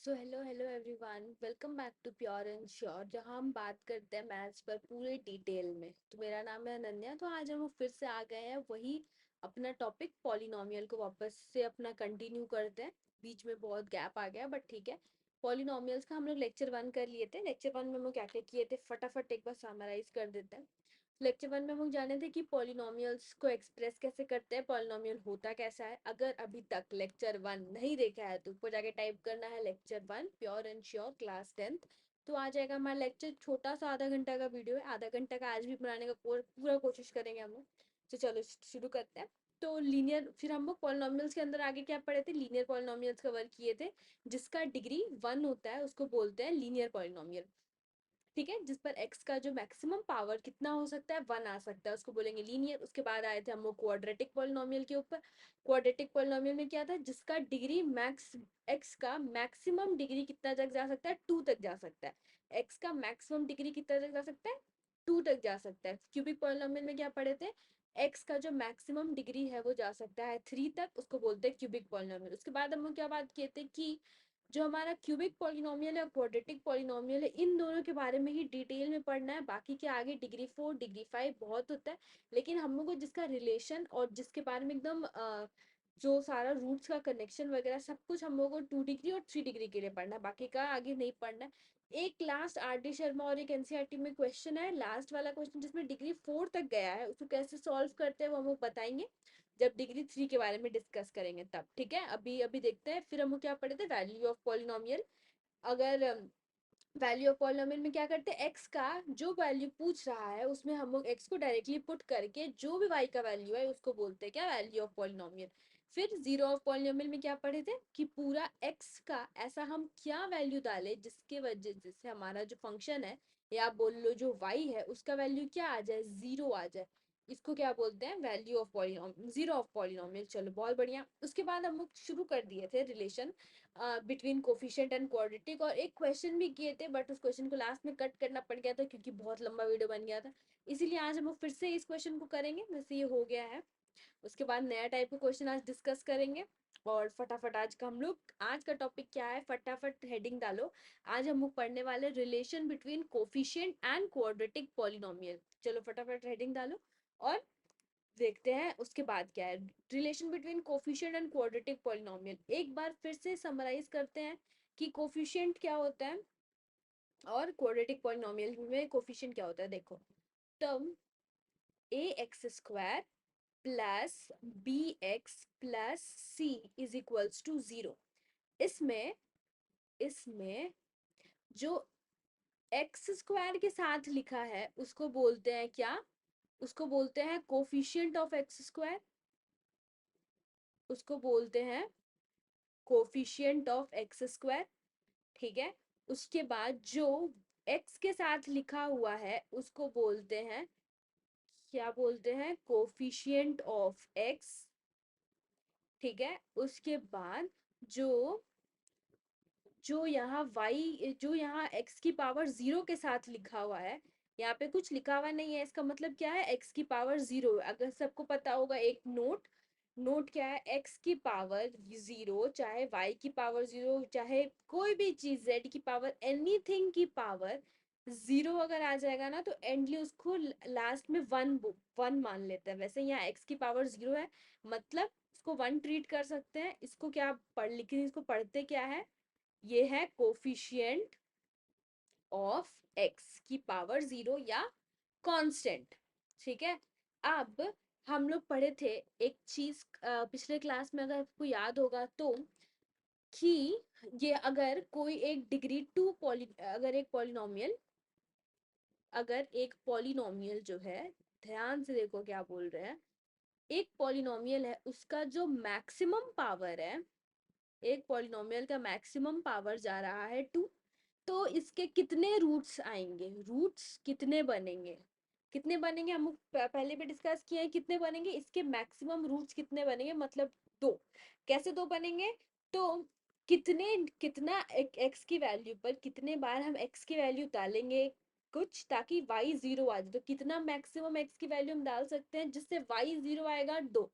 So hello hello everyone, welcome back to pure and sure, जहां हम बात करते हैं मैथ्स पर पूरे डिटेल में। तो मेरा नाम है अनन्या। तो आज हम फिर से आ गए हैं वही अपना टॉपिक पॉलिनोमियल को वापस से अपना कंटिन्यू करते हैं। बीच में बहुत गैप आ गया बट ठीक है। पॉलिनोमियल्स का हम लोग लेक्चर 1 कर लिए थे। लेक्चर 1 में हम लोग क्या क्या किए थे फटाफट एक बार समराइज कर देते हैं। लेक्चर 1 में हम लोग जाने थे कि पॉलिनोमियल्स को एक्सप्रेस कैसे करते हैं, पॉलिनोमियल होता कैसा है। अगर अभी तक लेक्चर 1 नहीं देखा है तो ऊपर जाके टाइप करना है lecture 1 pure and sure class 10th। तो आ जाएगा हमारा लेक्चर। छोटा सा आधा घंटा का वीडियो है, आधा घंटा का आज भी बनाने का पूरा कोशिश करेंगे हम लोग। तो चलो शुरू करते हैं। तो लीनियर, फिर हम लोग पॉलिनोमियल्स के अंदर आगे क्या पढ़े थे, लीनियर पॉलिनोमियल्स कवर किए थे। जिसका डिग्री 1 होता है उसको बोलते हैं लीनियर पॉलिनोमियल। ठीक है, जिस पर x का जो मैक्सिमम पावर कितना हो सकता है 1 आ सकता है, उसको बोलेंगे लीनियर। उसके बाद आए थे हम लोग क्वाड्रेटिक पॉलिनोमियल के ऊपर। क्वाड्रेटिक पॉलिनोमियल में क्या था, जिसका डिग्री मैक्स x का मैक्सिमम डिग्री कितना तक जा सकता है 2 तक जा सकता है। x का मैक्सिमम डिग्री कितना तक जा सकता है 2 तक जा सकता है। क्यूबिक पॉलिनोमियल में क्या पढ़े थे, x का जो मैक्सिमम डिग्री है वो जा सकता है 3 तक, उसको बोलते हैं क्यूबिक पॉलिनोमियल। उसके बाद हम लोग क्या बात किए थे कि जो हमारा क्यूबिक पॉलिनोमियल है और क्वाड्रेटिक पॉलिनोमियल है, इन दोनों के बारे में ही डिटेल में पढ़ना है। बाकी के आगे डिग्री 4 डिग्री 5 बहुत होता है। लेकिन हम लोग को जिसका रिलेशन और जिसके बारे में एकदम जो सारा रूट्स का कनेक्शन वगैरह सब कुछ हम लोग को 2 डिग्री और 3 डिग्री के लिए पढ़ना है, बाकी का आगे नहीं पढ़ना है। एक लास्ट आर डी शर्मा और एक एनसीईआरटी में क्वेश्चन है, लास्ट वाला क्वेश्चन जिसमें डिग्री 4 तक गया है, उसको कैसे सॉल्व करते हैं वो हम लोग बताएंगे जब डिग्री 3 के बारे में डिस्कस करेंगे तब। ठीक है, अभी अभी देखते हैं। फिर हम क्या पढ़े थे, वैल्यू ऑफ पॉलिनोमियल। अगर वैल्यू ऑफ पॉलिनोमियल में क्या करते हैं, एक्स का जो वैल्यू पूछ रहा है उसमें हम लोग एक्स को डायरेक्टली पुट करके जो भी वाई का वैल्यू है उसको बोलते हैं क्या, वैल्यू ऑफ पॉलिनोमियल। फिर जीरो ऑफ पॉलिनोमियल में क्या पढ़े थे कि पूरा एक्स का ऐसा हम क्या वैल्यू डालें जिसके वजह जिससे हमारा जो फंक्शन है या आप बोल लो जो वाई है उसका वैल्यू क्या आ जाए, जीरो आ जाए। इसको क्या बोलते हैं, value of polynomial, zero of polynomial. चलो बहुत बढ़िया। उसके बाद हम लोग शुरू कर दिए थे relation between coefficient and quadratic, और एक क्वेश्चन भी किए थे बट उस क्वेश्चन को लास्ट में कट करना पड़ गया था क्योंकि बहुत लंबा वीडियो बन गया था। इसीलिए आज हम लोग फिर से इस क्वेश्चन को करेंगे, वैसे ये हो गया है। उसके बाद नया टाइप का क्वेश्चन आज डिस्कस करेंगे। और फटाफट आज का हम लोग, आज का टॉपिक क्या है, फटाफट हेडिंग डालो। आज हम लोग पढ़ने वाले relation between coefficient and quadratic polynomial. चलो फटाफट हेडिंग डालो और देखते हैं उसके बाद क्या है। Relation between coefficient and quadratic polynomial एक बार फिर से समराइज करते हैं कि कोफिशिएंट क्या होता है और क्वाड्रेटिक पॉलिनोमियल में कोफिशिएंट क्या होता है। देखो, term a x square plus b x plus c is equals to zero. इसमें इसमें जो एक्स स्क्वायर के साथ लिखा है उसको बोलते हैं क्या, उसको बोलते हैं कोफिशिएंट ऑफ एक्स स्क्वायर, उसको बोलते हैं कोफिशिएंट ऑफ एक्स स्क्वायर। ठीक है, उसके बाद जो एक्स के साथ लिखा हुआ है उसको बोलते हैं, क्या बोलते हैं, कोफिशिएंट ऑफ एक्स। ठीक है, उसके बाद जो जो यहाँ y, जो यहाँ x की पावर 0 के साथ लिखा हुआ है, यहाँ पे कुछ लिखा हुआ नहीं है, इसका मतलब क्या है, x की पावर 0। अगर सबको पता होगा एक नोट, नोट क्या है, x की पावर 0 चाहे y की पावर 0 चाहे कोई भी चीज z की पावर एनीथिंग की पावर 0 अगर आ जाएगा ना तो एंडली उसको लास्ट में वन वन मान लेते हैं। वैसे यहाँ x की पावर 0 है, मतलब इसको वन ट्रीट कर सकते हैं। इसको क्या पढ़, लेकिन इसको पढ़ते क्या है, ये है कोफिशिएंट ऑफ एक्स की पावर 0 या कांस्टेंट। ठीक है, अब हम लोग पढ़े थे एक चीज पिछले क्लास में, अगर आपको याद होगा तो, कि ये अगर कोई एक डिग्री 2 अगर एक पॉलिनोमियल, अगर एक पॉलिनोमियल जो है, ध्यान से देखो क्या बोल रहे हैं, एक पॉलिनोमियल है उसका जो मैक्सिमम पावर है, एक पॉलिनोमियल का मैक्सिमम पावर जा रहा है 2, तो इसके कितने रूट्स आएंगे, रूट्स कितने बनेंगे, कितने बनेंगे हम पहले भी डिस्कस किए हैं, कितने बनेंगे इसके मैक्सिमम रूट्स कितने बनेंगे, मतलब दो। कैसे दो बनेंगे, तो कितने कितना एक्स की वैल्यू पर कितने बार हम एक्स की वैल्यू डालेंगे कुछ, ताकि y 0 आ जाए, तो कितना मैक्सिमम एक्स की वैल्यू हम डाल सकते हैं जिससे y 0 आएगा, दो।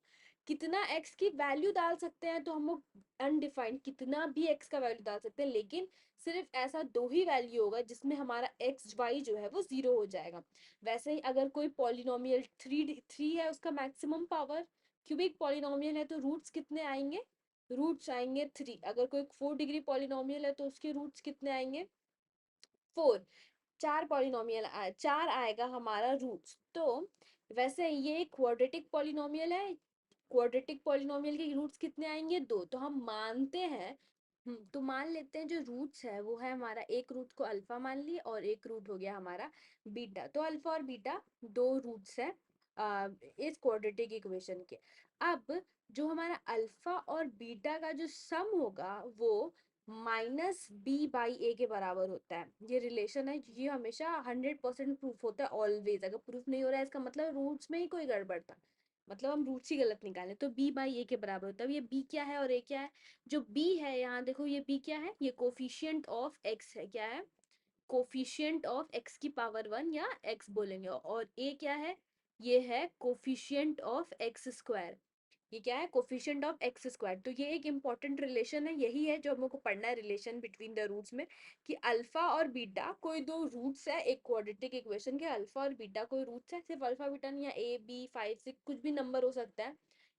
कितना x की वैल्यू डाल सकते हैं, तो हम लोग अनडिफाइंड कितना भी x का वैल्यू डाल सकते हैं, लेकिन सिर्फ ऐसा दो ही वैल्यू होगा जिसमें हमारा एक्स वाई जो है वो जीरो हो जाएगा। वैसे ही अगर कोई पॉलिनोमियल थ्री है, उसका मैक्सिमम पावर, क्यूबिक पॉलिनोमियल है, तो रूट्स कितने आएंगे, रूट्स आएंगे थ्री। अगर कोई 4 डिग्री पॉलिनोमियल है तो उसके रूट्स कितने आएंगे, 4। चार पॉलिनोमियल चार आएगा हमारा रूट्स। तो वैसे ये क्वाड्रेटिक पॉलिनोमियल है, क्वाड्रेटिक पॉलिनोमियल के रूट्स कितने आएंगे, दो। तो हम मानते हैं, तो मान लेते हैं जो रूट्स है वो है हमारा, एक रूट को अल्फा मान लिए और एक रूट हो गया हमारा बीटा। तो अल्फा और बीटा दो रूट्स है इस क्वाड्रेटिक इक्वेशन के। अब जो हमारा अल्फा और बीटा का जो सम होगा वो -b/a के बराबर होता है। ये रिलेशन है, ये हमेशा 100% प्रूफ होता है ऑलवेज। अगर प्रूफ नहीं हो रहा है इसका मतलब रूट्स में ही कोई गड़बड़ था, मतलब हम रूट्स ही गलत निकाले। तो b/a के बराबर होता है। ये b क्या है और a क्या है, जो b है यहाँ देखो, ये b क्या है, ये कोफिशिएंट ऑफ x है। क्या है, कोफिशिएंट ऑफ x की पावर 1 या x बोलेंगे। और a क्या है, ये है कोफिशिएंट ऑफ एक्स स्क्वायर। ये क्या है, कोफिशिएंट ऑफ एक्स स्क्वायर। तो ये एक इंपॉर्टेंट रिलेशन है, यही है जो हमको पढ़ना है रिलेशन बिटवीन द रूट्स में, कि अल्फा और बीटा कोई दो रूट्स है एक क्वाड्रेटिक इक्वेशन के। अल्फा और बीटा कोई रूट्स है, सिर्फ अल्फा बीटा नहीं, या ए बी 5 6 कुछ भी नंबर हो सकता है,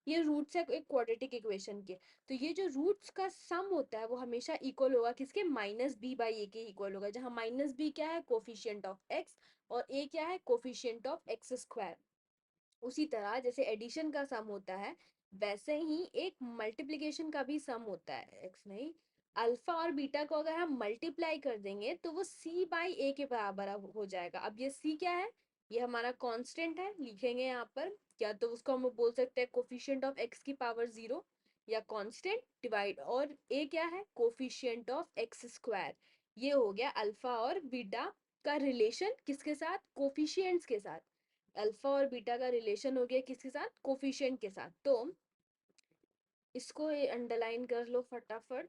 ये रूट्स है एक क्वाड्रेटिक इक्वेशन के। तो ये जो रूट्स का सम होता है वो हमेशा इक्वल होगा किसके, -b/a के इक्वल होगा, जहाँ -b क्या है, कोफिशिएंट ऑफ एक्स, और a क्या है, कोफिशिएंट ऑफ एक्स स्क्वायर। उसी तरह जैसे एडिशन का सम होता है, वैसे ही एक मल्टीप्लिकेशन का भी सम होता है। एक्स नहीं, अल्फा और बीटा को अगर हम मल्टीप्लाई कर देंगे तो वो c/a के बराबर अब हो जाएगा। अब ये c क्या है, ये हमारा कांस्टेंट है, लिखेंगे यहाँ पर, या तो उसको हम बोल सकते हैं कोफिशिएंट ऑफ x की पावर 0 या कांस्टेंट डिवाइड, और a क्या है, कोफिशिएंट ऑफ एक्स स्क्वायर। ये हो गया अल्फा और बीटा का रिलेशन, किसके साथ, कोफिशिएंट्स के साथ। अल्फा और बीटा का रिलेशन हो गया किसके साथ, कोफिशिएंट के साथ। तो इसको अंडरलाइन कर लो फटाफट।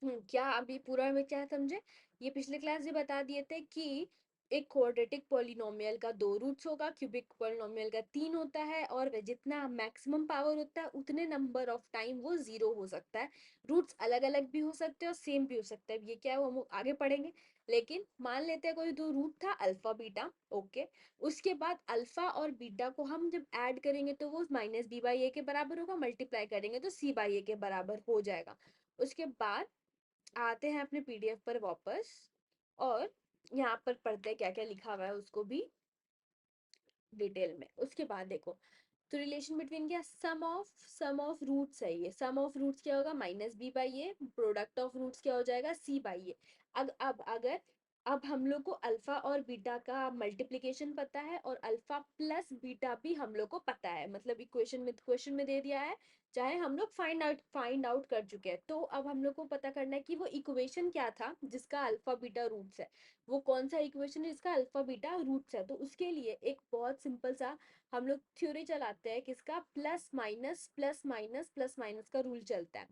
क्या अभी पूरा में क्या समझे, ये पिछले क्लास में बता दिए थे कि एक क्वाड्रेटिक पॉलिनोमियल का दो रूट्स होगा, क्यूबिक पॉलिनोमियल का तीन होता है, और जितना मैक्सिमम पावर होता है उतने नंबर ऑफ टाइम वो जीरो हो सकता है। रूट्स अलग अलग भी हो सकते हैं और सेम भी हो सकता है, ये क्या है वो हम आगे पढ़ेंगे। लेकिन मान लेते हैं कोई दो रूट था अल्फा बीटा, ओके। उसके बाद अल्फा और बीटा को हम जब ऐड करेंगे तो वो -b/a के बराबर होगा, मल्टीप्लाई करेंगे तो c/a के बराबर हो जाएगा। उसके बाद आते हैं अपने पीडीएफ पर वापस, और यहाँ पर पढ़ते हैं क्या क्या लिखा हुआ है उसको भी डिटेल में। उसके बाद देखो, तो रिलेशन बिटवीन क्या, सम ऑफ रूट्स है, ये सम ऑफ रूट्स क्या होगा, -b/a, प्रोडक्ट ऑफ रूट्स क्या हो जाएगा, c/a। अब अगर अब हम लोग को अल्फा और बीटा का मल्टीप्लिकेशन पता है और अल्फा प्लस बीटा भी हम लोग को पता है, मतलब इक्वेशन में, क्वेश्चन में दे दिया है, चाहे हम लोग फाइंड आउट कर चुके हैं। तो अब हम लोग को पता करना है कि वो इक्वेशन क्या था जिसका अल्फा बीटा रूट्स है, वो कौन सा इक्वेशन है जिसका अल्फा बीटा रूट्स है। तो उसके लिए एक बहुत सिंपल सा हम लोग थ्योरी चलाते हैं किसका, plus minus plus minus plus minus का रूल चलता है।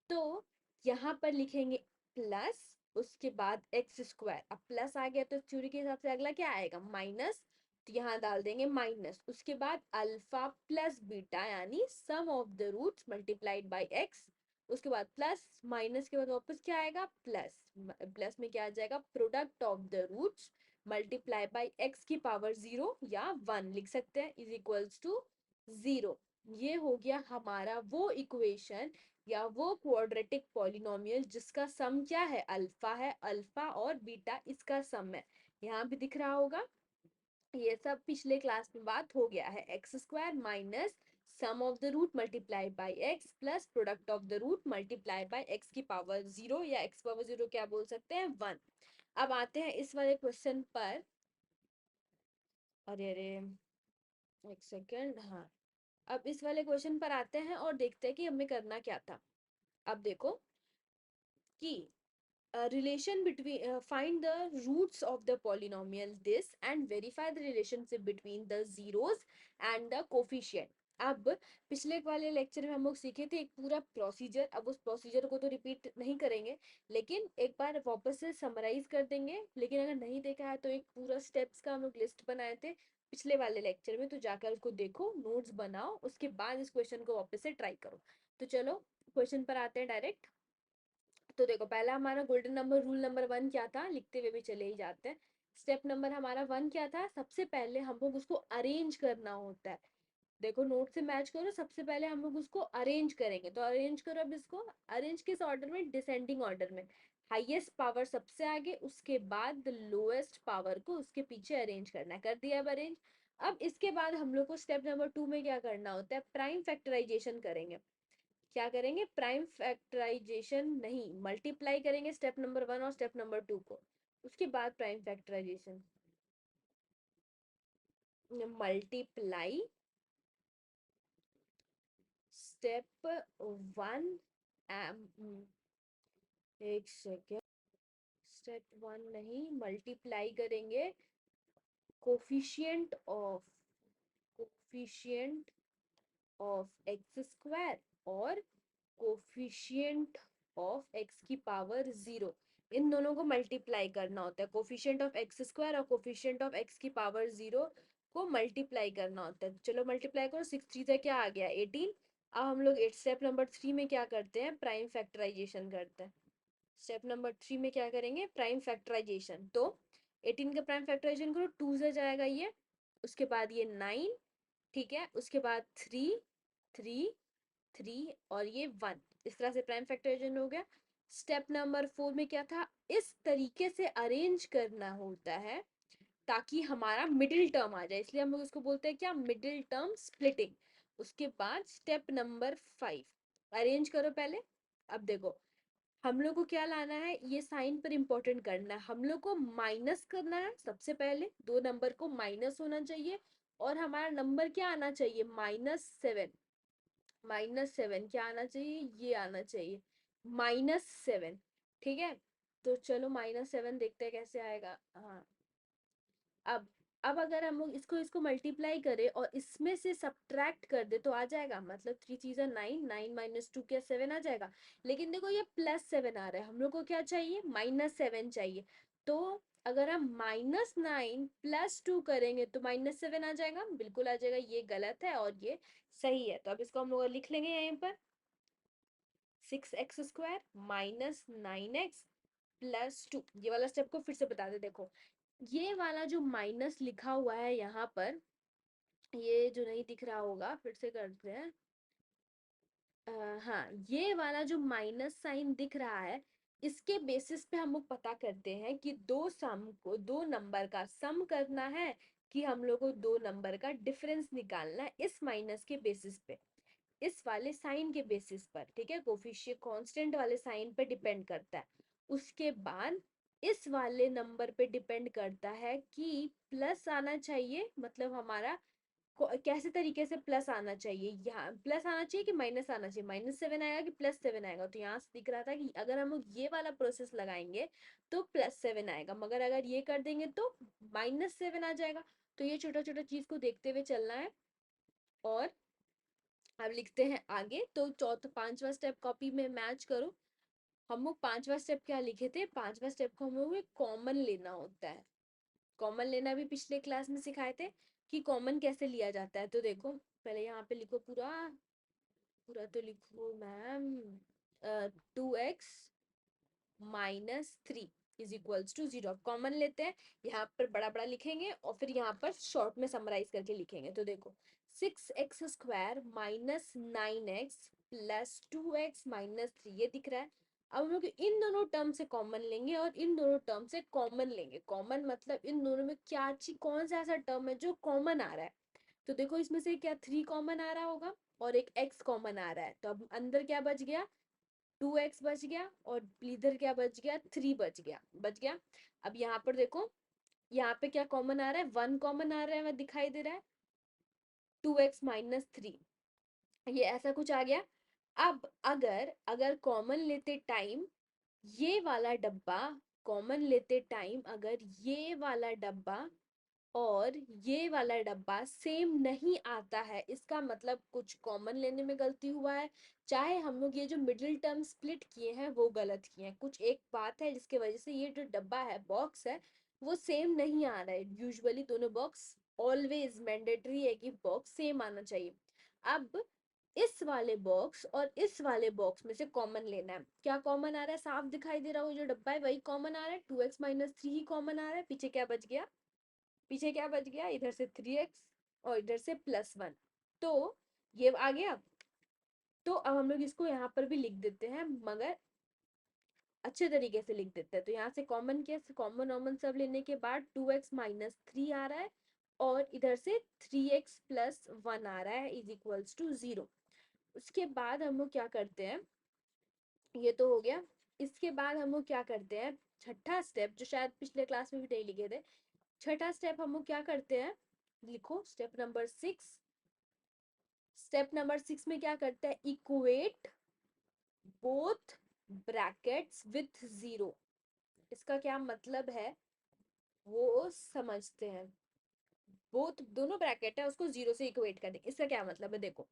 तो यहाँ पर लिखेंगे प्लस, उसके बाद एक्स स्क्वायर। अब प्लस आ गया तो थ्योरी के हिसाब से अगला क्या आएगा, माइनस, तो यहाँ डाल देंगे माइनस। उसके बाद अल्फा प्लस बीटा यानी sum of the roots multiplied by x. उसके बाद प्लस, माइनस के बाद वापस क्या आएगा, प्लस। प्लस में क्या आ जाएगा, product of the roots multiply by x की पावर 0 या 1 लिख सकते हैं, इज इक्वल्स टू 0। ये हो गया हमारा वो इक्वेशन या वो क्वाड्रेटिक पॉलिनोमियल जिसका सम क्या है, अल्फा है, अल्फा और बीटा इसका सम है। यहाँ भी दिख रहा होगा, ये सब पिछले क्लास में बात हो गया है, x square minus sum of the root multiply by x plus product of the root multiply by x की पावर 0 या एक्स पावर 0 क्या बोल सकते हैं, 1। अब आते हैं इस वाले क्वेश्चन पर, अरे अरे एक सेकेंड, हाँ। अब इस वाले क्वेश्चन पर आते हैं और देखते हैं कि हमें करना क्या था। अब देखो कि relation between find the roots of the polynomial this and verify the relationship between the zeros and the coefficient। अब पिछले वाले लेक्चर में हम लोग सीखे थे एक पूरा प्रोसीजर, अब उस प्रोसीजर को तो रिपीट नहीं करेंगे, लेकिन एक बार वापस से समराइज कर देंगे। लेकिन अगर नहीं देखा है तो एक पूरा स्टेप्स का हम लोग लिस्ट बनाए थे पिछले वाले लेक्चर में, तो जाकर उसको देखो, नोट्स बनाओ, उसके बाद इस क्वेश्चन को वापस से ट्राई करो। तो चलो क्वेश्चन पर आते हैं डायरेक्ट। तो देखो पहला हमारा गोल्डन नंबर रूल नंबर 1 क्या था, लिखते हुए भी चले ही जाते हैं। स्टेप नंबर हमारा 1 क्या था, सबसे पहले हम लोग उसको अरेंज करना होता है। देखो नोट से मैच करो, सबसे पहले हम लोग उसको अरेंज करेंगे, तो अरेंज करो। अब इसको अरेंज किस ऑर्डर में, डिसेंडिंग ऑर्डर में। हाईएस्ट पावर सबसे आगे, उसके बाद लोएस्ट पावर को उसके पीछे अरेंज करना है। कर दिया अब अरेंज। अब इसके बाद हम लोग को स्टेप नंबर 2 में क्या करना होता है, प्राइम फैक्टराइजेशन करेंगे। क्या करेंगे, प्राइम फैक्टराइजेशन नहीं, मल्टीप्लाई करेंगे स्टेप नंबर 1 और स्टेप नंबर 2 को, उसके बाद प्राइम फैक्टराइजेशन। मल्टीप्लाई स्टेप 1, एक सेकेंड, स्टेप 1 नहीं, मल्टीप्लाई करेंगे coefficient of, coefficient of x square और कोफिशिएंट ऑफ एक्स की पावर 0, इन दोनों को मल्टीप्लाई करना होता है। कोफिशिएंट ऑफ एक्स स्क्वायर और कोफिशिएंट ऑफ एक्स की पावर 0 को मल्टीप्लाई करना होता है। चलो मल्टीप्लाई करो, 6 3 से क्या आ गया 18। अब हम लोग स्टेप नंबर 3 में क्या करते हैं, प्राइम फैक्टराइजेशन करते हैं। स्टेप नंबर 3 में क्या करेंगे, प्राइम फैक्टराइजेशन। तो 18 का प्राइम फैक्टराइजेशन करो, 2 से जाएगा ये, उसके बाद ये 9, ठीक है, उसके बाद 3 3 3 और ये 1, इस तरह से प्राइम फैक्टराइजेशन हो गया। स्टेप नंबर 4 में क्या था, इस तरीके से अरेंज करना होता है ताकि हमारा मिडिल टर्म आ जाए, इसलिए हम लोग इसको बोलते हैं क्या, मिडिल टर्म स्प्लिटिंग। उसके बाद स्टेप नंबर 5, अरेंज करो पहले। अब देखो हम लोग को क्या लाना है, ये साइन पर इंपॉर्टेंट करना है, हम लोग को माइनस करना है। सबसे पहले दो नंबर को माइनस होना चाहिए और हमारा नंबर क्या आना चाहिए, -7। -7 क्या आना चाहिए, ये आना चाहिए -7, ठीक है। तो चलो -7 देखते हैं कैसे आएगा। हाँ, अब अब अगर हम लोग इसको इसको मल्टीप्लाई करें और इसमें से सब्ट्रैक्ट कर दे तो आ जाएगा, मतलब 3 चीज़ा 9, 9 - 2 क्या 7 आ जाएगा। लेकिन देखो ये +7 आ रहा है, हम लोग को क्या चाहिए, -7 चाहिए। तो अगर हम -9 + 2 करेंगे तो -7 आ जाएगा, बिल्कुल आ जाएगा, ये गलत है और ये सही है। तो अब इसको हम लोग लिख लेंगे यहीं पर, 6x² -9x +2। ये वाला स्टेप को फिर से बता दे, देखो ये वाला जो माइनस लिखा हुआ है यहाँ पर, ये जो नहीं दिख रहा होगा, फिर से करते हैं। हाँ, ये वाला जो माइनस साइन दिख रहा है, इसके बेसिस पे हम लोग पता करते हैं कि दो नंबर का सम करना है कि हम लोग को दो नंबर का डिफरेंस निकालना है, इस माइनस के बेसिस पे, इस वाले साइन के बेसिस पर, ठीक है, कोफिशिएंट कांस्टेंट वाले साइन पे डिपेंड करता है। उसके बाद इस वाले नंबर पे डिपेंड करता है कि प्लस आना चाहिए, मतलब हमारा कैसे तरीके से प्लस आना चाहिए, यहाँ प्लस आना चाहिए कि माइनस आना चाहिए, -7 आएगा कि +7 आएगा। तो यहाँ से दिख रहा था कि अगर हम लोग ये वाला प्रोसेस लगाएंगे तो +7 आएगा, मगर अगर ये कर देंगे तो -7 आ जाएगा। तो ये छोटा छोटा चीज को देखते हुए चलना है। और अब लिखते हैं आगे, तो चौथा पांचवा स्टेप कॉपी में मैच करो। हम लोग पांचवा स्टेप क्या लिखे थे, पांचवा स्टेप को हम लोग कॉमन लेना होता है। कॉमन लेना भी पिछले क्लास में सिखाए थे कि कॉमन कैसे लिया जाता है। तो देखो पहले यहाँ पे लिखो, पूरा पूरा तो लिखो ma'am, 2x -3 is equals to 0। Common लेते हैं, यहाँ पर बड़ा बड़ा लिखेंगे और फिर यहाँ पर शॉर्ट में समराइज करके लिखेंगे। तो देखो 6x² -9x +2x -3, ये दिख रहा है। अब हम लोग इन दोनों टर्म से कॉमन लेंगे और इन दोनों टर्म से कॉमन लेंगे। कॉमन मतलब इन दोनों में क्या चीज, कौन सा ऐसा टर्म है जो कॉमन आ रहा है। तो देखो इसमें से क्या 3 कॉमन आ रहा होगा और एक x कॉमन आ रहा है, तो अब अंदर क्या बच गया, 2x बच गया और इधर क्या बच गया, 3 बच गया। अब यहाँ पर देखो, यहाँ पे क्या कॉमन आ रहा है, 1 कॉमन आ रहा है, वह दिखाई दे रहा है, 2x -3, ये ऐसा कुछ आ गया। अब अगर अगर कॉमन लेते टाइम ये वाला डब्बा, कॉमन लेते टाइम अगर ये वाला डब्बा और ये वाला डब्बा सेम नहीं आता है, इसका मतलब कुछ कॉमन लेने में गलती हुआ है, चाहे हम लोग ये जो मिडिल टर्म स्प्लिट किए हैं वो गलत किए हैं, कुछ एक बात है जिसकी वजह से ये जो डब्बा है, बॉक्स है, वो सेम नहीं आ रहा है। यूजुअली दोनों बॉक्स, ऑलवेज मैंडेटरी है कि बॉक्स सेम आना चाहिए। अब इस वाले बॉक्स और इस वाले बॉक्स में से कॉमन लेना है। क्या कॉमन आ रहा है? साफ दिखाई दे रहा हो, जो डब्बा है वही कॉमन आ रहा है, 2x-3 ही कॉमन आ रहा है। पीछे क्या बच गया? पीछे क्या बच गया? इधर से 3x और इधर से +1, तो ये आ गया। तो अब हम लोग इसको यहाँ पर भी लिख देते हैं, मगर अच्छे तरीके से लिख देते हैं। तो यहाँ से कॉमन क्या, कॉमन नॉमन सब लेने के बाद 2x-3 आ रहा है और इधर से 3x+1 आ रहा है इज इक्वल्स टू 0। उसके बाद हम लोग क्या करते हैं, ये तो हो गया। इसके बाद हम लोग क्या करते हैं, छठा स्टेप जो शायद पिछले क्लास में भी नहीं लिखे थे, छठा स्टेप हम लोग क्या करते हैं, लिखो स्टेप नंबर 6। स्टेप नंबर 6 में क्या करते हैं, इक्वेट बोथ ब्रैकेट्स विथ 0। इसका क्या मतलब है वो समझते हैं। बोथ दोनों ब्रैकेट है उसको 0 से इक्वेट कर देंगे। इसका क्या मतलब है, देखो,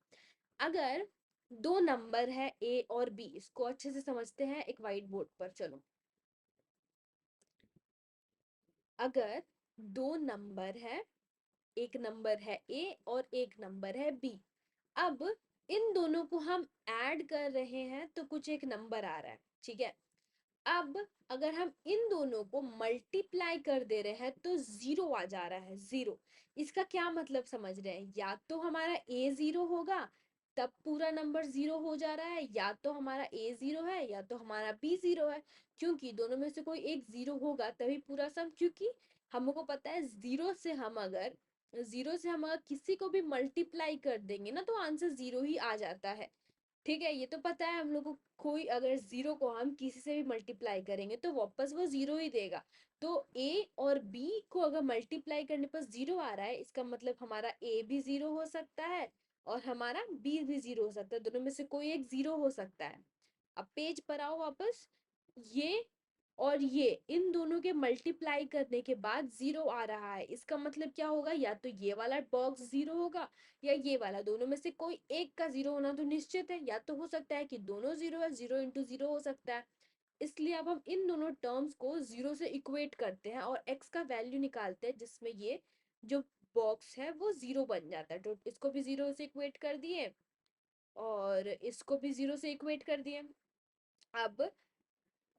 अगर दो नंबर है ए और बी, इसको अच्छे से समझते हैं एक व्हाइट बोर्ड पर। चलो, अगर दो नंबर है, एक नंबर है ए और एक नंबर है बी, अब इन दोनों को हम ऐड कर रहे हैं तो कुछ एक नंबर आ रहा है, ठीक है। अब अगर हम इन दोनों को मल्टीप्लाई कर दे रहे हैं तो 0 आ जा रहा है, 0। इसका क्या मतलब समझ रहे हैं, या तो हमारा ए 0 होगा तब पूरा नंबर 0 हो जा रहा है, या तो हमारा ए 0 है या तो हमारा बी 0 है, क्योंकि दोनों में से कोई एक 0 होगा तभी पूरा सम। क्योंकि हमको पता है 0 से हम अगर किसी को भी मल्टीप्लाई कर देंगे ना तो आंसर 0 ही आ जाता है, ठीक है। ये तो पता है हम लोग को, कोई अगर 0 को हम किसी से भी मल्टीप्लाई करेंगे तो वापस वो 0 ही देगा। तो ए और बी को अगर मल्टीप्लाई करने पर 0 आ रहा है, इसका मतलब हमारा ए भी 0 हो सकता है और हमारा बी भी 0 हो सकता है, दोनों में से कोई एक 0 हो सकता है। अब पेज पर आओ वापस, ये और ये इन दोनों के मल्टीप्लाई करने के बाद 0 आ रहा है, इसका मतलब क्या होगा, या तो ये वाला बॉक्स 0 होगा या ये वाला, दोनों में से कोई एक का 0 होना तो निश्चित है, या तो हो सकता है कि दोनों 0 है, 0 × 0 हो सकता है। इसलिए अब हम इन दोनों टर्म्स को 0 से इक्वेट करते हैं और x का वैल्यू निकालते हैं, जिसमें ये जो बॉक्स है वो 0 बन जाता है। तो इसको भी 0 से इक्वेट कर दिए और इसको भी 0 से इक्वेट कर दिए। अब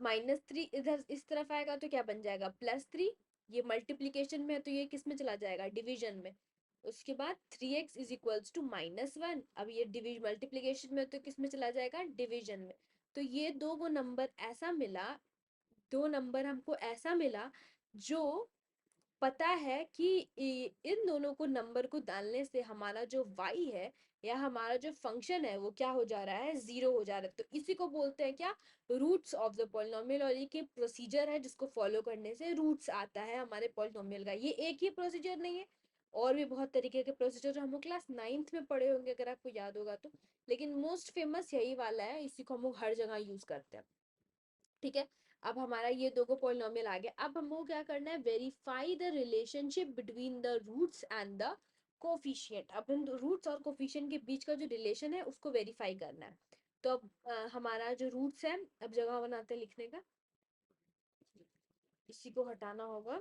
-3 इधर इस तरफ आएगा तो क्या बन जाएगा, +3। ये मल्टीप्लीकेशन में है तो ये किस में चला जाएगा, डिवीजन में। उसके बाद 3x इज इक्वल्स टू -1। अब ये डिविज मल्टीप्लीकेशन में तो किस में चला जाएगा, डिवीजन में। तो ये दो नंबर ऐसा मिला, दो नंबर हमको ऐसा मिला जो पता है कि इन दोनों को नंबर को डालने से हमारा जो y है या हमारा जो फंक्शन है वो क्या हो जा रहा है, 0 हो जा रहा है। तो इसी को बोलते हैं क्या, रूट्स ऑफ द पॉलिनोमियल। और ये प्रोसीजर है जिसको फॉलो करने से रूट्स आता है हमारे पॉलिनोमियल का। ये एक ही प्रोसीजर नहीं है, और भी बहुत तरीके के प्रोसीजर हम लोग क्लास 9th में पढ़े होंगे अगर आपको याद होगा तो, लेकिन मोस्ट फेमस यही वाला है, इसी को हम लोग हर जगह यूज करते हैं, ठीक है। अब हमारा ये दो को पॉलिनोमियल आ गया। अब हमको क्या करना है, verify the relationship between the roots and the coefficient. अब इन रूट्स और कोफिशिएंट के बीच का जो रिलेशन है उसको वेरीफाई करना है। तो अब हमारा जो रूट्स है, अब जगह बनाते हैं लिखने का, इसी को हटाना होगा।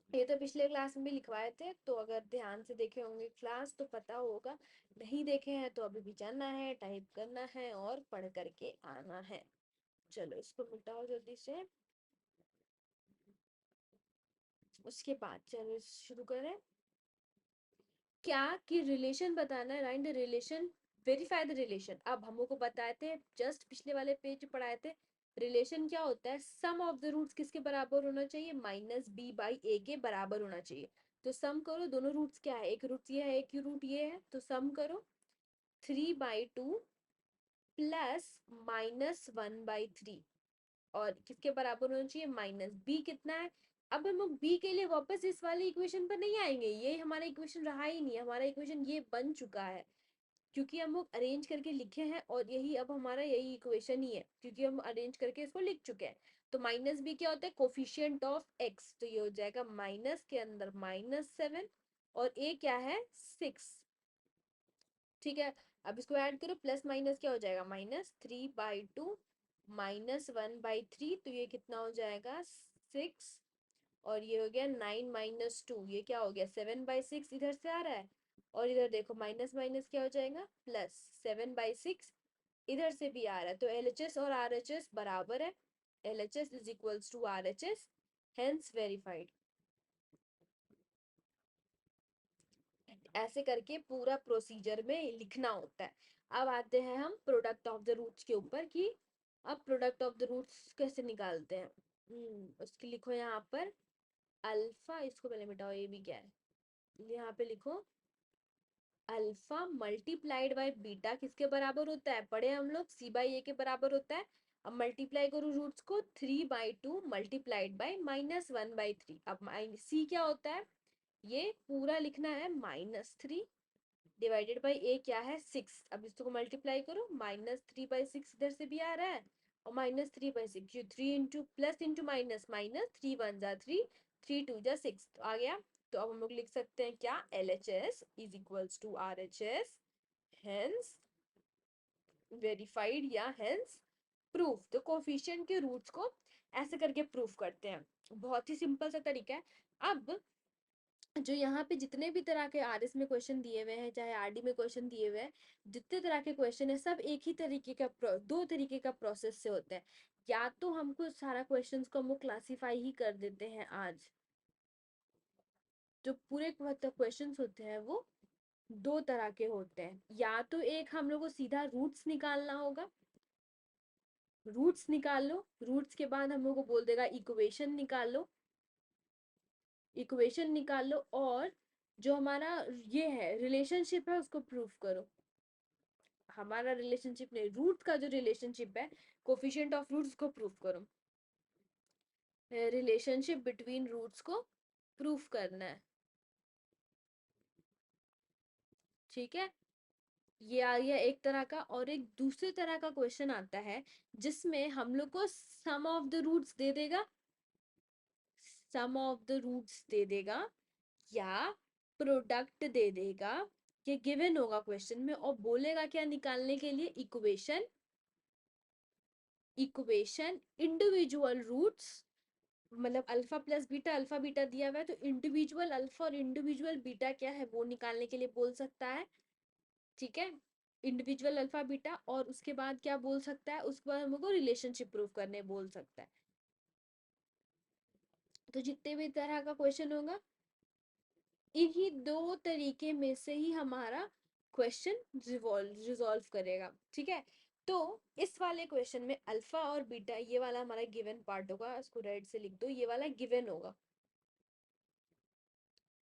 ये तो पिछले क्लास में भी लिखवाए थे, तो अगर ध्यान से देखे होंगे क्लास तो पता होगा, नहीं देखे हैं तो अभी भी जानना है, टाइप करना है और पढ़ करके आना है। चलो इसको मिटाओ जल्दी से। उसके बाद चलो शुरू करें। क्या कि रिलेशन बताना है, right the relation, verify the relation. अब हम लोग को बताए थे, जस्ट पिछले वाले पेज पढ़ाए थे, रिलेशन क्या होता है, सम ऑफ द रूट्स किसके बराबर होना चाहिए, -b/a के बराबर होना चाहिए। तो सम करो, दोनों रूट्स क्या है, एक रूट ये है एक रूट ये है, तो सम करो 3/2 प्लस -1/3, और किसके बराबर होना चाहिए, -b कितना है। अब हम लोग b के लिए वापस इस वाले इक्वेशन पर नहीं आएंगे, ये हमारा इक्वेशन रहा ही नहीं, हमारा इक्वेशन ये बन चुका है। क्योंकि हम लोग अरेंज करके लिखे हैं और यही अब हमारा यही इक्वेशन ही है, क्योंकि हम अरेंज करके इसको लिख चुके हैं। तो माइनस बी क्या होता है, कोफिशिएंट ऑफ एक्स, तो ये हो जाएगा माइनस के अंदर -7 और ए क्या है 6। ठीक है, अब इसको ऐड करो, प्लस माइनस क्या हो जाएगा, -3/2 -1/3, तो ये कितना हो जाएगा 6, और ये हो गया 9 - 2, ये क्या हो गया 7/6 इधर से आ रहा है, और इधर देखो माइनस माइनस क्या हो जाएगा प्लस 7/6 इधर से भी आ रहा है। तो LHS और RHS बराबर है, LHS is equals to RHS, hence verified. ऐसे करके पूरा प्रोसीजर में लिखना होता है। अब आते हैं हम प्रोडक्ट ऑफ द रूट्स के ऊपर कि अब प्रोडक्ट ऑफ द रूट्स कैसे निकालते हैं। उसकी लिखो यहाँ पर अल्फा, इसको पहले मिटाओ, ये भी क्या है, यहाँ पे लिखो अल्फा मल्टीप्लाइड बाय बीटा किसके बराबर होता है, पढ़े हम लोग, C/A के बराबर होता है। अब मल्टीप्लाई करो रूट्स को, 3/2 मल्टीप्लाइड बाय -1/3। अब C क्या होता है, ये पूरा लिखना है -3 डिवाइडेड बाई ए क्या है 6। अब इसको मल्टीप्लाई करो, -3/6 इधर से भी आ रहा है और -3/6, ये 3 इंटू प्लस इंटू माइनस, -3 × 1 = 3, 3 × 2 = 6, तो आ गया। तो अब हम लोग लिख सकते हैं क्या, LHS is equals to RHS, hence verified या हेंस प्रूफ। तो कोफिशिएंट के रूट्स को ऐसे करके प्रूफ करते हैं, बहुत ही सिंपल सा तरीका है। अब जो यहाँ पे जितने भी तरह के RS में क्वेश्चन दिए हुए हैं, चाहे RD में क्वेश्चन दिए हुए हैं, जितने तरह के क्वेश्चन है सब एक ही तरीके का दो तरीके का प्रोसेस से होते हैं। या तो हमको सारा क्वेश्चंस को हम क्लासीफाई ही कर देते हैं आज, जो पूरे मतलब क्वेश्चंस होते हैं वो दो तरह के होते हैं। या तो एक हम लोग को सीधा रूट्स निकालना होगा, रूट्स निकाल लो, रूट्स के बाद हम लोग को बोल देगा इक्वेशन निकाल लो, इक्वेशन निकाल लो, और जो हमारा ये है रिलेशनशिप है उसको प्रूफ करो। हमारा रिलेशनशिप नहीं, रूट का जो रिलेशनशिप है, कोफिशिएंट ऑफ रूट्स को प्रूफ करो, रिलेशनशिप बिटवीन रूट्स को प्रूफ करना है। ठीक है, ये आ गया एक तरह का। और एक दूसरे तरह का क्वेश्चन आता है जिसमें हम लोग को सम ऑफ द रूट्स दे देगा, सम ऑफ द रूट्स दे देगा या प्रोडक्ट दे देगा, ये गिवन होगा क्वेश्चन में, और बोलेगा क्या निकालने के लिए, इक्वेशन, इक्वेशन इंडिविजुअल रूट्स, मतलब alpha plus beta, alpha beta दिया हुआ है तो इंडिविजुअल अल्फा और इंडिविजुअल बीटा क्या है वो निकालने के लिए बोल सकता है। ठीक है, इंडिविजुअल अल्फा बीटा, और उसके बाद क्या बोल सकता है, उसके बाद हमको रिलेशनशिप प्रूफ करने बोल सकता है। तो जितने भी तरह का क्वेश्चन होगा इन्हीं दो तरीके में से ही हमारा क्वेश्चन रिजॉल्व करेगा। ठीक है, तो इस वाले क्वेश्चन में अल्फा और बीटा ये वाला हमारा गिवन पार्ट होगा, इसको रेड से लिख दो, ये वाला गिवन होगा।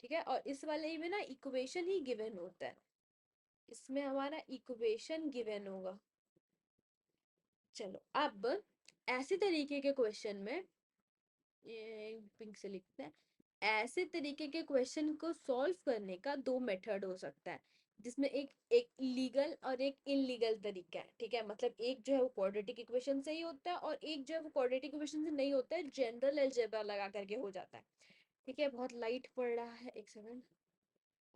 ठीक है, और इस वाले में ना इक्वेशन ही गिवन होता है, इसमें हमारा इक्वेशन गिवन होगा। चलो अब ऐसे तरीके के क्वेश्चन में, ये पिंक से लिखते हैं, ऐसे तरीके के क्वेश्चन को सॉल्व करने का दो मेथड हो सकता है, जिसमें एक एक लीगल और एक इनलीगल तरीका है। ठीक है, मतलब एक जो है वो क्वाड्रेटिक इक्वेशन से ही होता है और एक जो है वो क्वाड्रेटिक इक्वेशन से नहीं होता है, जनरल अलजेब्रा लगा करके हो जाता है। ठीक है, बहुत लाइट पड़ रहा है, एक सेकंड।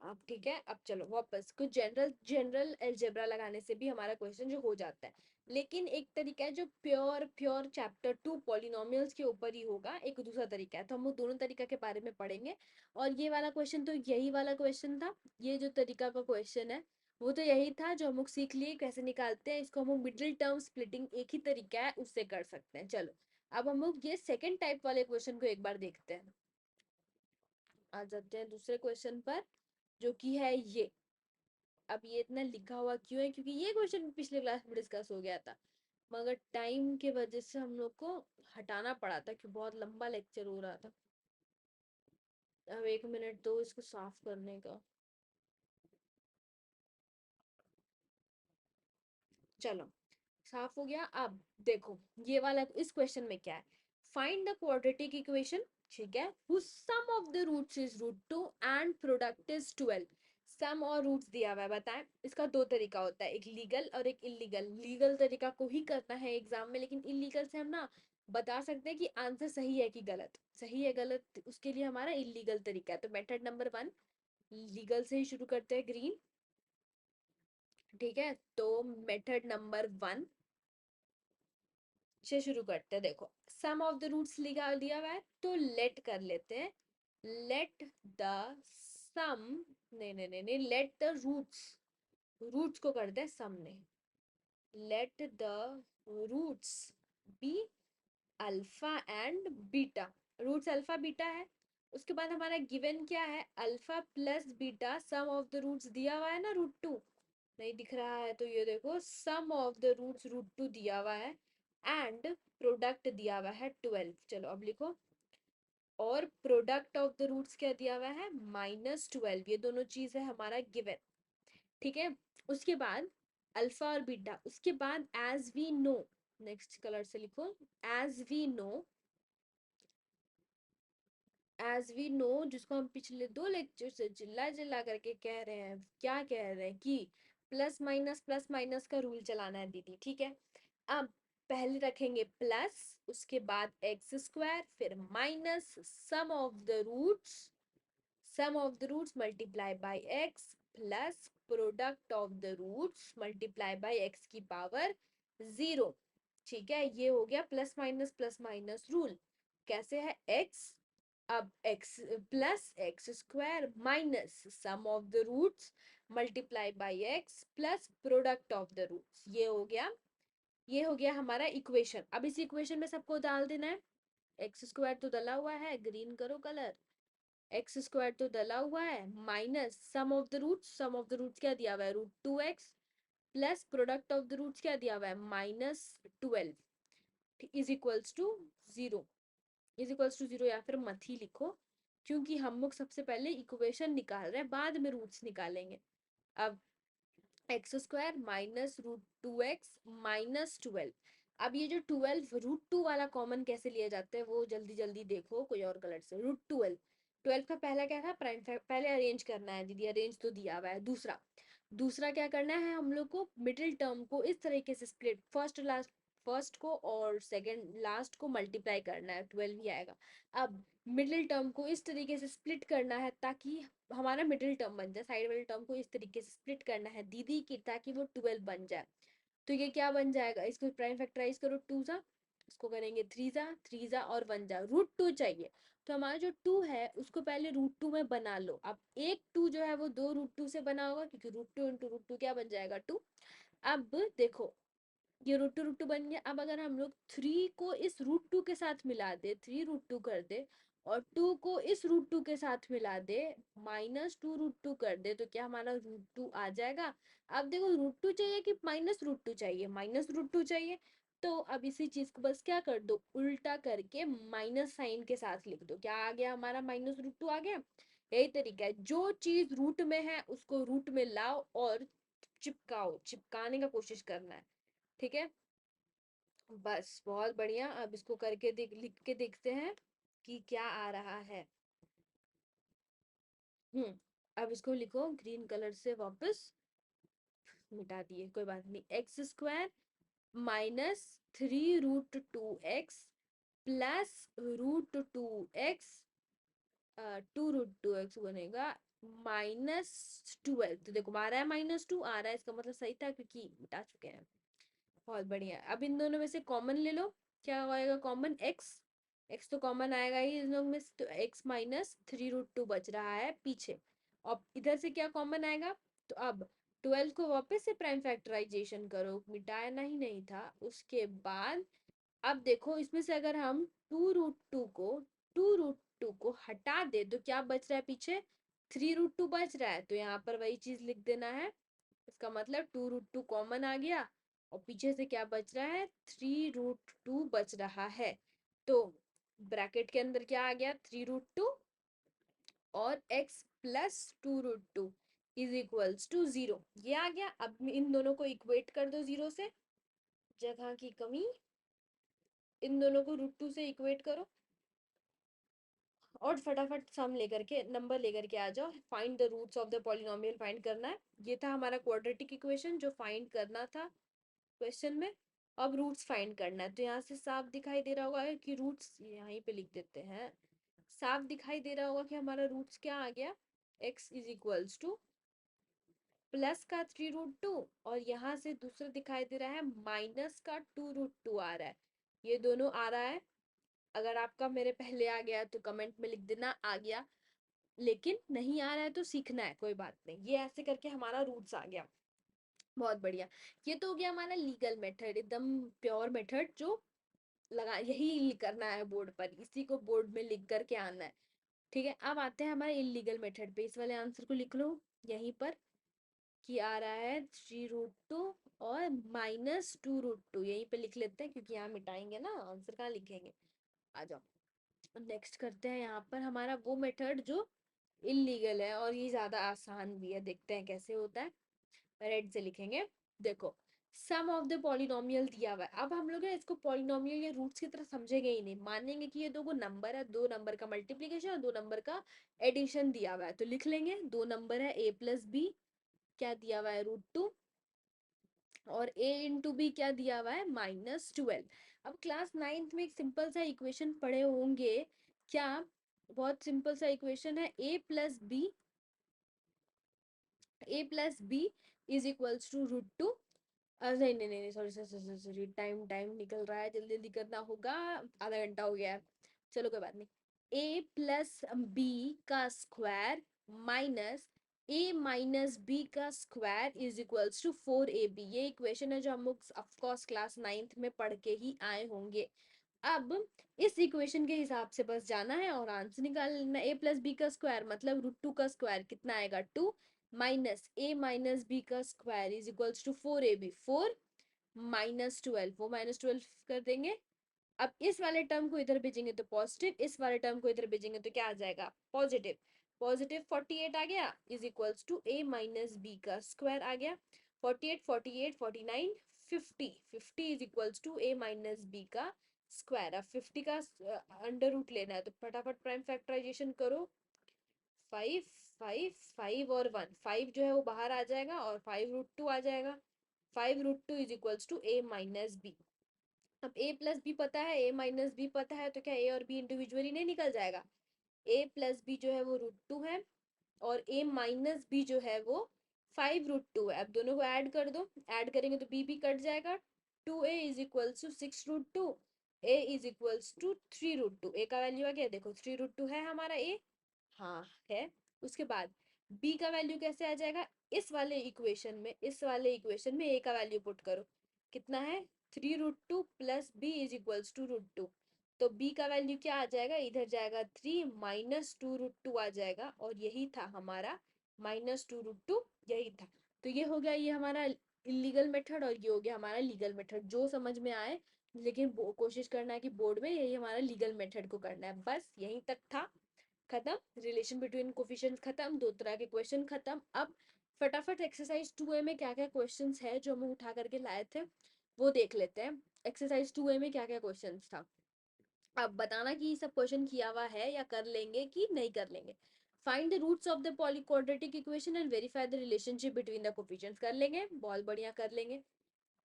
अब ठीक है, अब चलो वापस, कुछ जनरल जनरल अलजेब्रा लगाने से भी हमारा क्वेश्चन जो हो जाता है। लेकिन एक तरीका है जो प्योर प्योर चैप्टर 2 पॉलिनोमियल्स के ऊपर ही होगा, एक दूसरा तरीका है, तो हम वो दोनों तरीका के बारे में पढ़ेंगे। और ये वाला क्वेश्चन तो यही वाला क्वेश्चन था, ये जो तरीका का क्वेश्चन है वो तो यही था जो हम लोग सीख लिए कैसे निकालते हैं इसको। हम लोग मिडिल टर्म स्प्लिटिंग एक ही तरीका है उससे कर सकते हैं। चलो अब हम लोग ये सेकेंड टाइप वाले क्वेश्चन को एक बार देखते हैं। आ जाते हैं दूसरे क्वेश्चन पर, जो कि है ये। अब ये इतना लिखा हुआ क्यों है, क्योंकि ये क्वेश्चन पिछले क्लास में डिस्कस हो गया था, मगर टाइम के वजह से हम लोग को हटाना पड़ा था क्योंकि बहुत लंबा लेक्चर हो रहा था। अब 1 मिनट दो इसको साफ करने का। चलो साफ हो गया। अब देखो ये वाला इस क्वेश्चन में क्या है, फाइंड द क्वाड्रेटिक इक्वेशन, ठीक है, whose sum of the roots is √2 and product is 12, सम और रूट्स दिया हुआ है, बताएं। इसका दो तरीका होता है, एक लीगल और एक इलीगल। लीगल तरीका को ही करना है एग्जाम में, लेकिन इलीगल से हम ना बता सकते हैं कि आंसर सही है कि गलत, सही है गलत, उसके लिए हमारा इलीगल तरीका है। तो मेथड नंबर 1 लीगल से ही शुरू करते हैं, ग्रीन। ठीक है, तो मेथड नंबर 1 से शुरू करते हैं। देखो सम ऑफ द रूट्स लिखा दिया हुआ है, तो लेट कर लेते हैं। लेट द सम, नहीं नहीं नहीं नहीं, लेट द रूट्स, रूट्स को करते हैं सम में। Let the roots be alpha and beta. Roots alpha beta है। उसके बाद हमारा गिवन क्या है, alpha plus beta, sum of the roots दिया हुआ है ना, रूट 2। नहीं दिख रहा है तो ये देखो, सम ऑफ द रूट्स रूट 2 दिया हुआ है, एंड प्रोडक्ट दिया हुआ है 12। चलो अब लिखो, और प्रोडक्ट ऑफ द रूट्स क्या दिया हुआ है, -12। ये दोनों चीज है हमारा गिवन। ठीक है, उसके बाद अल्फा और बीटा, उसके बाद as we know, next colour से लिखो, as we know, as we know, जिसको हम पिछले 2 लेक्चर से चिल्ला चिल्ला करके कह रहे हैं, क्या कह रहे हैं कि प्लस माइनस का रूल चलाना है दीदी। ठीक है, अब पहले रखेंगे प्लस, उसके बाद एक्स स्क्वायर, फिर minus sum of the roots, sum of the roots multiply by x, plus product of the roots multiply by x की पावर 0। ठीक है, ये हो गया प्लस माइनस रूल। कैसे है, एक्स, अब x plus x square minus sum of the roots multiply by x plus product of the roots, ये हो गया, ये हो गया हमारा इक्वेशन। अब इस इक्वेशन में सबको डाल देना है। एक्स स्क्वायर तो डला हुआ है, ग्रीन करो कलर, एक्स स्क्वायर तो डला हुआ है, minus sum of the roots, sum of the roots क्या दिया हुआ है, √2x, plus product of the roots क्या दिया हुआ है, -12, is equals to 0। Is equals to 0 या फिर मत ही लिखो, क्योंकि हम लोग सबसे पहले इक्वेशन निकाल रहे हैं, बाद में रूट्स निकालेंगे। अब एक्स स्क्वायर -√2x -12। अब ये जो 12 √2 वाला कॉमन कैसे लिया जाता है वो जल्दी जल्दी देखो, कोई और कलर से। √12, 12 का पहला क्या था, प्राइम, पहले अरेंज करना है दीदी, अरेंज तो दिया हुआ है। दूसरा, दूसरा क्या करना है हम लोग को, मिडिल टर्म को इस तरीके से स्प्लिट, फर्स्ट लास्ट, फर्स्ट को और सेकंड लास्ट को मल्टीप्लाई करना है, 12 ही आएगा। अब मिडिल टर्म को इस तरीके से स्प्लिट करना है ताकि हमारा मिडिल टर्म बन जाए, साइड वाले टर्म को इस तरीके से स्प्लिट करना है दीदी की, ताकि वो 12 बन जाए। तो ये क्या बन जाएगा, इसको प्राइम फैक्टराइज करो, 2 जा, इसको करेंगे 3 जा, 3 जा और 1 जा, √2 चाहिए। तो हमारा जो 2 है उसको पहले √2 में बना लो। अब एक 2 जो है वो 2 √2 से बना होगा, क्योंकि √2 इंटू √2 क्या बन जाएगा, 2। अब देखो, ये √2 बन गया। अब अगर हम लोग 3 को इस √2 के साथ मिला दे, 3 √2 कर दे, और 2 को इस √2 के साथ मिला दे, -2 √2 कर दे, तो क्या हमारा √2 आ जाएगा। अब देखो, √2 चाहिए कि -√2 चाहिए, -√2 चाहिए। तो अब इसी चीज को बस क्या कर दो, उल्टा करके माइनस साइन के साथ लिख दो, क्या आ गया हमारा, -√2 आ गया। यही तरीका है, जो चीज रूट में है उसको रूट में लाओ और चिपकाओ, चिपकाने का कोशिश करना है। ठीक है, बस बहुत बढ़िया। अब इसको करके देख, लिख के देखते हैं कि क्या आ रहा है। अब इसको लिखो ग्रीन कलर से, वापस मिटा दिए, कोई बात नहीं। X square -3 √2x plus √2x, 2 √2x बनेगा -12। तो देखो आ रहा है -2 आ रहा है, इसका मतलब सही था क्योंकि मिटा चुके हैं। बहुत बढ़िया। अब इन दोनों में से कॉमन ले लो, क्या आएगा कॉमन, एक्स, एक्स तो कॉमन आएगा ही इन लोग में से, तो एक्स -3 √2 बच रहा है पीछे। और इधर से क्या कॉमन आएगा, तो अब 12 को वापस से प्राइम फैक्टराइजेशन करो, मिटाना ही नहीं था। उसके बाद अब देखो, इसमें से अगर हम 2 √2 को हटा दे तो क्या बच रहा है पीछे, 3 √2 बच रहा है। तो यहाँ पर वही चीज लिख देना है, इसका मतलब 2 √2 कॉमन आ गया, और पीछे से क्या बच रहा है, 3 √2 बच रहा है। तो ब्रैकेट के अंदर क्या आ गया, 3 √2 और x +2 √2 इज इक्वल्स टू 0, ये आ गया। अब इन दोनों को इक्वेट कर दो 0 से, जगह की कमी, इन दोनों को √2 से इक्वेट करो, और फटाफट सम लेकर के नंबर लेकर के आ जाओ। Find the roots of the polynomial find करना है। ये था हमारा क्वाड्रेटिक इक्वेशन जो फाइंड करना था क्वेश्चन में। अब रूट्स फाइंड करना है। तो यहाँ से साफ दिखाई दे रहा होगा कि रूट्स यहीं पे लिख देते हैं। साफ दिखाई दे रहा होगा कि हमारा रूट्स क्या आ गया, x is equals two plus का 3√2 और यहाँ से दूसरा दिखाई दे रहा है माइनस का 2√2 आ रहा है। ये दोनों आ रहा है। अगर आपका मेरे पहले आ गया तो कमेंट में लिख देना आ गया, लेकिन नहीं आ रहा है तो सीखना है, कोई बात नहीं। ये ऐसे करके हमारा रूट्स आ गया। बहुत बढ़िया। ये तो हो गया हमारा लीगल मेथड, एकदम प्योर मेथड जो लगा यही करना है बोर्ड पर, इसी को बोर्ड में लिख करके आना है। ठीक है, अब आते हैं हमारे इलीगल मेथड पे। इस वाले आंसर को लिख लो यहीं पर कि आ रहा है 3√2 और -2√2, यहीं पे लिख लेते हैं क्योंकि यहाँ मिटाएंगे ना, आंसर कहाँ लिखेंगे। आ जाओ नेक्स्ट करते हैं। यहाँ पर हमारा वो मेथड जो इलीगल है और ये ज्यादा आसान भी है, देखते हैं कैसे होता है। रेड से लिखेंगे। देखो, सम ऑफ द पॉलिनोमियल दिया हुआ है। अब हम लोग है इसको पॉलिनोमियल या रूट्स की तरह समझेंगे ही नहीं, मानेंगे कि ये दो नंबर है, दो नंबर का मल्टीप्लीकेशन और दो नंबर का एडिशन दिया हुआ है। तो लिख लेंगे दो नंबर है a प्लस बी, क्या दिया हुआ है √2, और a इंटू बी क्या दिया हुआ है -12। अब क्लास 9th में एक सिंपल सा इक्वेशन पढ़े होंगे क्या, बहुत सिंपल सा इक्वेशन है a plus b is equals to √2। नहीं नहीं नहीं, sorry sorry sorry, time time निकल रहा है, जल्दी जल्दी करना होगा, आधा घंटा हो गया है। चलो कोई बात नहीं। a प्लस बी का square minus a minus b का square is equals to 4ab। ये इक्वेशन है जो हम लोग ऑफकोर्स क्लास 9th में पढ़ के ही आए होंगे। अब इस इक्वेशन के हिसाब से बस जाना है और आंसर निकालना। a प्लस बी का स्क्वायर मतलब √2 का स्क्वायर कितना आएगा 2, माइनस a माइनस बी का square is equals to 4ab, 4 -12, वो -12 कर देंगे। अब इस वाले टर्म को इधर भेजेंगे तो पॉजिटिव, इस वाले टर्म को इधर भेजेंगे तो क्या आ जाएगा पॉजिटिव। पॉजिटिव 48 आ गया is equals to a minus b का स्क्वायर आ गया। 48 48 49 50, 50 is equals to a minus b का स्क्वायर। अब 50 का अंडर रूट लेना है तो फटाफट प्राइम फैक्टराइजेशन करो। 5 5 5 और 1, 5 जो है वो बाहर आ जाएगा और 5√2 आ जाएगा। 5√2 is equals to a minus b. अब a प्लस बी पता है, a माइनस बी पता है, तो क्या a और b इंडिविजुअली नहीं निकल जाएगा। a प्लस बी जो है वो √2 है और a माइनस बी जो है वो 5√2 है। अब दोनों को ऐड कर दो, ऐड करेंगे तो b भी कट जाएगा। 2a is equals to 6√2, a is equals to 3√2। a का वैल्यू आ गया, देखो 3√2 है हमारा a, हाँ है। उसके बाद b का वैल्यू कैसे आ जाएगा, इस वाले इक्वेशन में, इस वाले इक्वेशन में a का वैल्यू पुट करो, कितना है 3√2 plus b is equals to √2। तो b का वैल्यू क्या आ जाएगा, इधर जाएगा 3 -2√2 आ जाएगा और यही था हमारा -2√2, यही था। तो ये हो गया ये हमारा इलीगल मेथड और ये हो गया हमारा लीगल मेथड, जो समझ में आए। लेकिन कोशिश करना है कि बोर्ड में यही हमारा लीगल मेथड को करना है। बस यहीं तक था, खत्म। रिलेशन बिटवीन कोफिशिएंट्स खत्म, दो तरह के क्वेश्चन खत्म। अब फटाफट एक्सरसाइज 2a में क्या क्या क्वेश्चंस है जो हम उठा करके लाए थे वो देख लेते हैं। एक्सरसाइज 2a में क्या क्या क्वेश्चंस था, अब बताना कि ये सब क्वेश्चन किया हुआ है या कर लेंगे कि नहीं कर लेंगे। Find the roots of the polyquadratic equation and verify the relationship between the coefficients, कर लेंगे, बहुत बढ़िया कर लेंगे।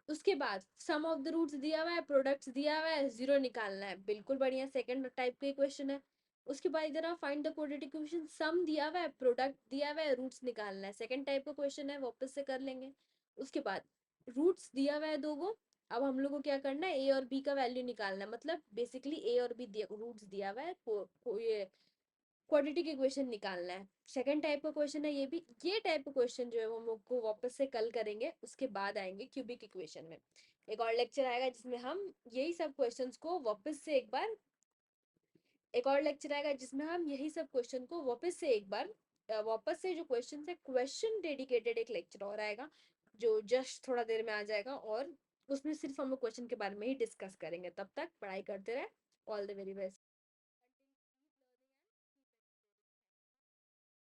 उसके बाद सम ऑफ द रूट्स दिया हुआ है, प्रोडक्ट्स दिया हुआ है, जीरो निकालना है, बिल्कुल बढ़िया, सेकंड टाइप का क्वेश्चन है। उसके बाद इधर फाइंड द क्वाड्रेटिक इक्वेशन, सम दिया हुआ है, प्रोडक्ट दिया हुआ है, रूट्स निकालना है, सेकंड टाइप का क्वेश्चन है, वापस से कर लेंगे। उसके बाद रूट्स दिया हुआ है दो गो, अब हम लोग को क्या करना है ए और बी का वैल्यू निकालना है, मतलब बेसिकली ए और बी दिया, रूट्स दिया हुआ है, ये क्वाड्रेटिक इक्वेशन निकालना है। सेकंड टाइप का क्वेश्चन है ये भी। ये टाइप का क्वेश्चन जो है वो हम लोग को वापस से कल करेंगे, उसके बाद आएंगे क्यूबिक इक्वेशन में। एक और लेक्चर आएगा जिसमें हम यही सब क्वेश्चंस को वापस से एक बार, एक और लेक्चर आएगा जिसमें हम यही सब क्वेश्चन को वापस से एक बार, वापस से जो क्वेश्चन है क्वेश्चन डेडिकेटेड एक लेक्चर और आएगा जो जस्ट थोड़ा देर में आ जाएगा, और उसमें सिर्फ हम लोग क्वेश्चन के बारे में ही डिस्कस करेंगे। तब तक पढ़ाई करते रहे। All the very best.